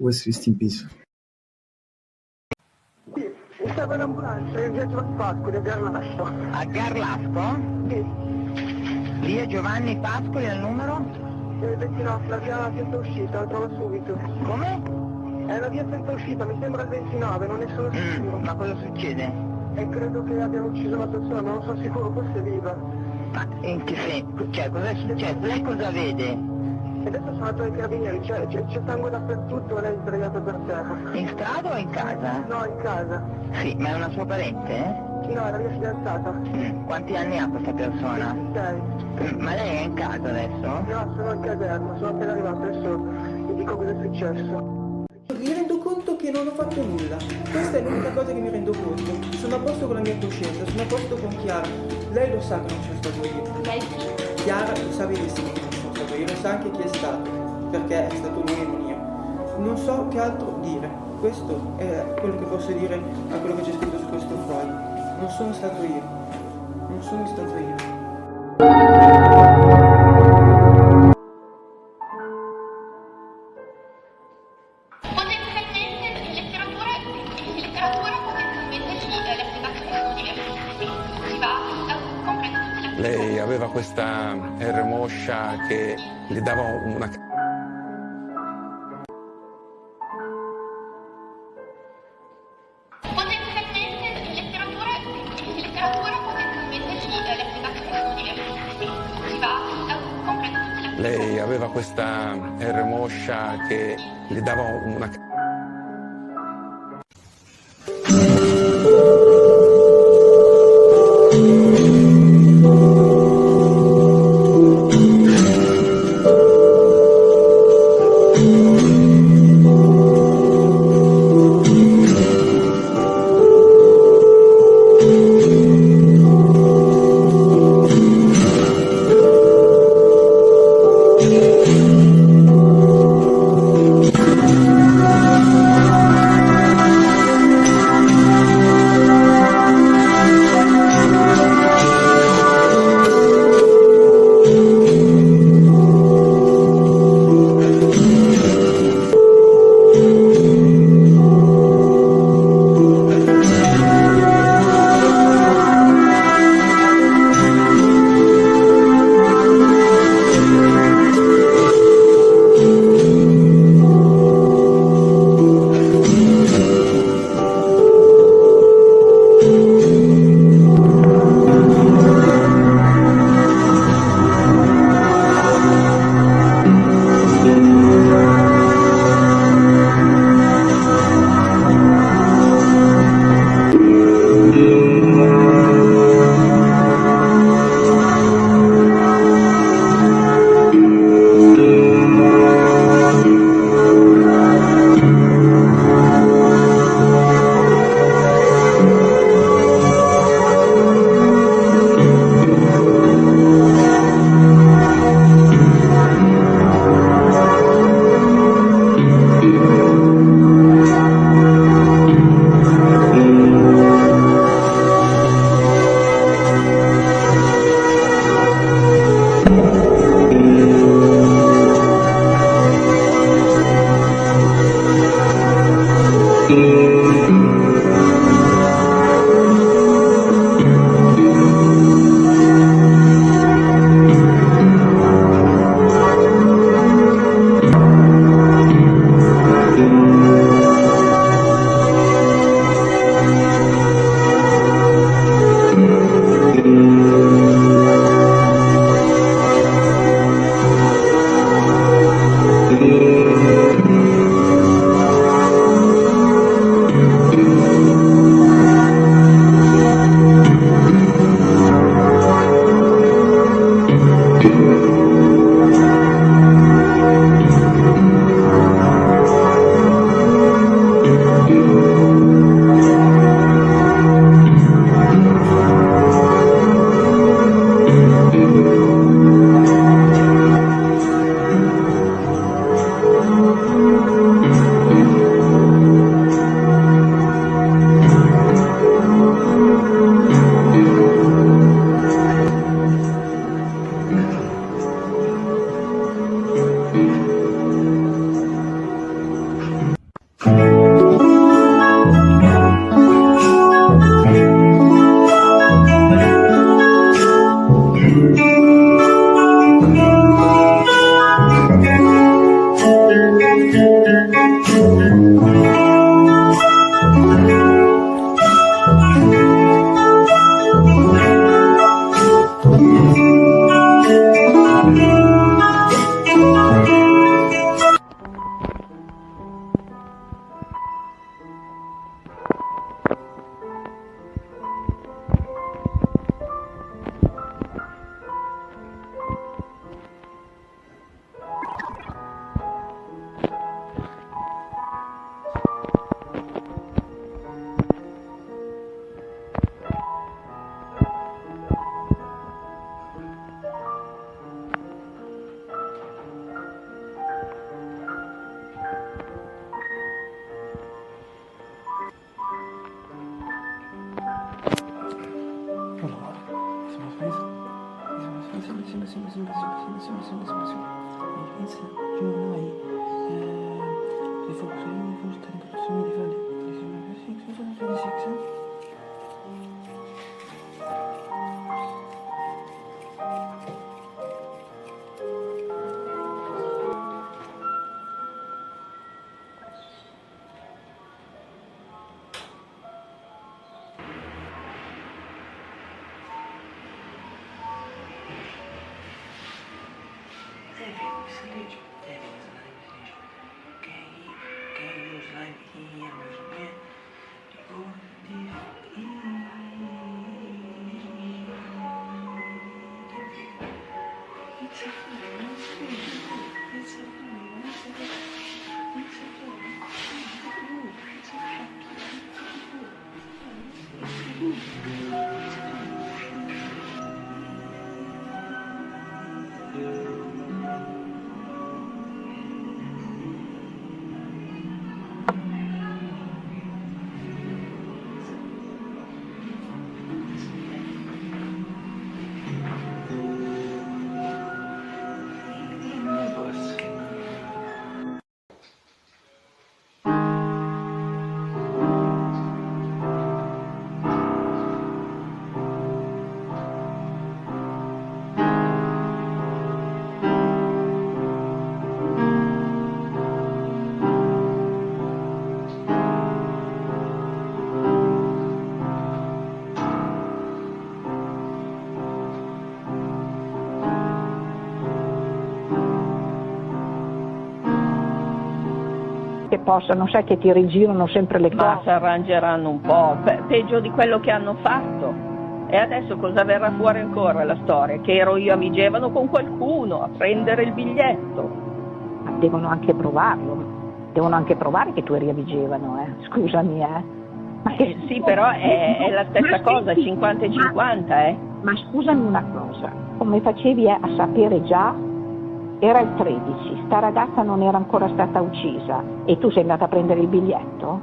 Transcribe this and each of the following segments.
rest in peace. Sì, stava in ambulanza in via Giovanni Pascoli a Garlasco. A Garlasco? Sì, Via Giovanni Pascoli al numero? 29, la via senza uscita, la trovo subito. Come? È la via senza uscita, mi sembra il 29, non ne sono sicuro. Ma cosa succede? E credo che abbiamo ucciso una persona, ma non sono sicuro, forse è viva. Ma in che senso? Cioè, cosa è successo? Lei cosa vede? E adesso sono andato ai carabinieri, c'è sangue dappertutto e lei è sdraiata per terra. In strada o in casa? No, in casa. Sì, ma è una sua parente, eh? No, è la mia fidanzata. Quanti anni ha questa persona? 26. Ma lei è in casa adesso? No, sono in caserma, sono appena arrivato, adesso vi dico cosa è successo. Mi rendo conto che non ho fatto nulla, questa è l'unica cosa che mi rendo conto. Sono a posto con la mia coscienza, sono a posto con Chiara. Lei lo sa che non sono stato io. Chiara lo sa benissimo che non sono stato io, lo sa anche chi è stato, perché è stato lui e non io. Non so che altro dire, questo è quello che posso dire a quello che c'è scritto su questo foglio. Non sono stato io, non sono stato io. Potenzialmente in letteratura potenzialmente sì, l'applicazione si va a comprendere tutte le Lei aveva questa R moscia che le dava una... Potenzialmente in letteratura potenzialmente sì, l'applicazione si va a comprendere tutte le Lei aveva questa R moscia che le dava una... Che possano, sai che ti rigirano sempre le Ma cose. si arrangeranno un po', peggio di quello che hanno fatto. E adesso cosa verrà fuori ancora la storia? Che ero io a Vigevano con qualcuno a prendere il biglietto. Ma devono anche provarlo, devono anche provare che tu eri a Vigevano, scusami, Ma che... Sì, però è la stessa cosa, 50 e 50, Ma scusami una cosa, come facevi a sapere già? Era il 13, sta ragazza non era ancora stata uccisa e tu sei andata a prendere il biglietto?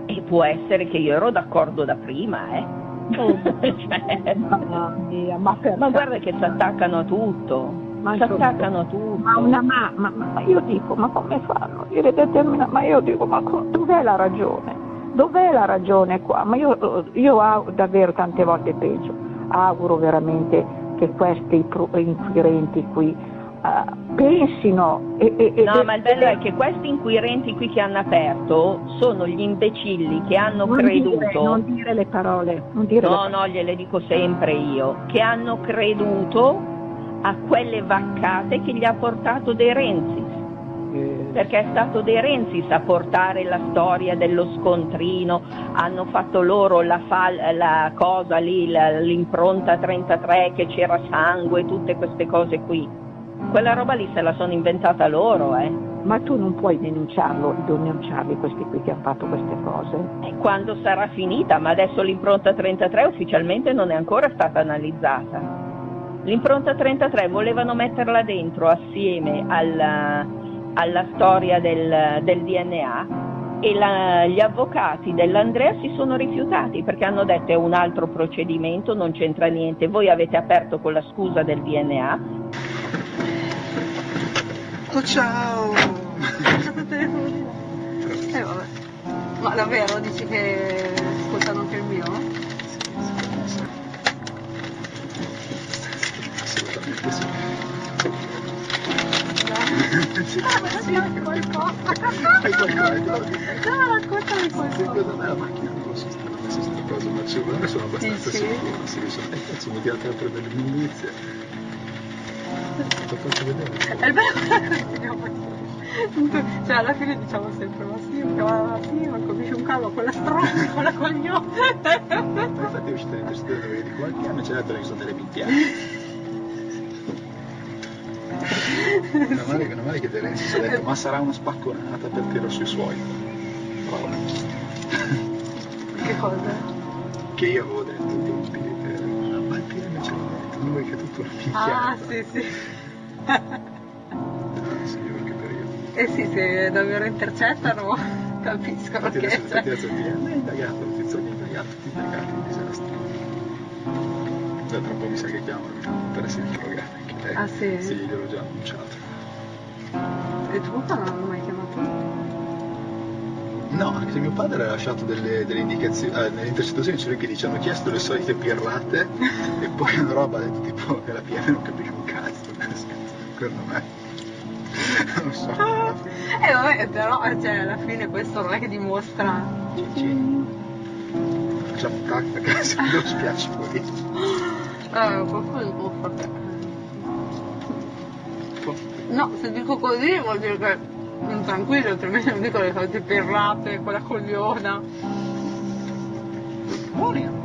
E può essere che io ero d'accordo da prima, Mamma mia, ma guarda che si attaccano a tutto, Ma si attaccano a tutto. Ma io dico, ma come fanno? Ma io dico, dov'è la ragione? Dov'è la ragione qua? Ma io davvero tante volte peggio, auguro veramente che questi inquirenti qui pensino No, ma il bello è che questi inquirenti qui che hanno aperto sono gli imbecilli che hanno creduto. Non dire le parole. No, gliele dico sempre io, che hanno creduto a quelle vaccate che gli ha portato De Renzis. Perché è stato De Renzis a portare la storia dello scontrino, hanno fatto loro la cosa lì, l'impronta 33, che c'era sangue, tutte queste cose qui. Quella roba lì se la sono inventata loro, Ma tu non puoi denunciarli questi qui che hanno fatto queste cose? E quando sarà finita? Ma adesso l'impronta 33 ufficialmente non è ancora stata analizzata. L'impronta 33 volevano metterla dentro assieme alla storia del DNA e gli avvocati dell'Andrea si sono rifiutati perché hanno detto è un altro procedimento, non c'entra niente, voi avete aperto con la scusa del DNA. Oh, ciao! Vabbè. Ma davvero dici che ascoltano anche il mio? Assolutamente sì. Fai qualcosa. No, raccontami qualcosa. Da me la macchina non lo so, stanno messe queste cose, ma secondo me sono abbastanza sicuro. Sì, sono motivate altre delle immondizie. Ti faccio vedere. È bello. Cioè alla fine diciamo sempre ma capisci un cavolo con la stronza, con la cognome. Infatti è uscita l'intercettazione di qualche anno e ci ha detto che sono delle minchiate. Meno male che De Renzis ha detto ma sarà una spacconata per tirare sui suoi. Che cosa? Che io avevo detto ma il PM ce l'ha detto, noi che è tutto una minchiata. Ah sì. Sì, anche per io. Eh sì, se davvero intercettano capisco Infatti perché. adesso il PM è indagato, il Tizzoni è indagato, tutti indagati, un disastro. Tra un po' mi sa che chiamano per essere interrogati anche. Ah sì? Sì, gliel'ho già annunciato. E tuo papà non l'hanno mai chiamato? No, anche se mio padre ha lasciato delle indicazioni, nelle intercettazioni c'è lui che dice hanno chiesto le solite pirlate e poi una roba ha detto tipo che la PM non capisce un cazzo, secondo me. Non lo so. Vabbè, però cioè, alla fine questo non è che dimostra. Facciamo cacca a casa, non spiace poi. Qualcosa può fare. No, se dico così vuol dire che tranquillo, altrimenti non dico le solite pirlate, quella cogliona. Buoni.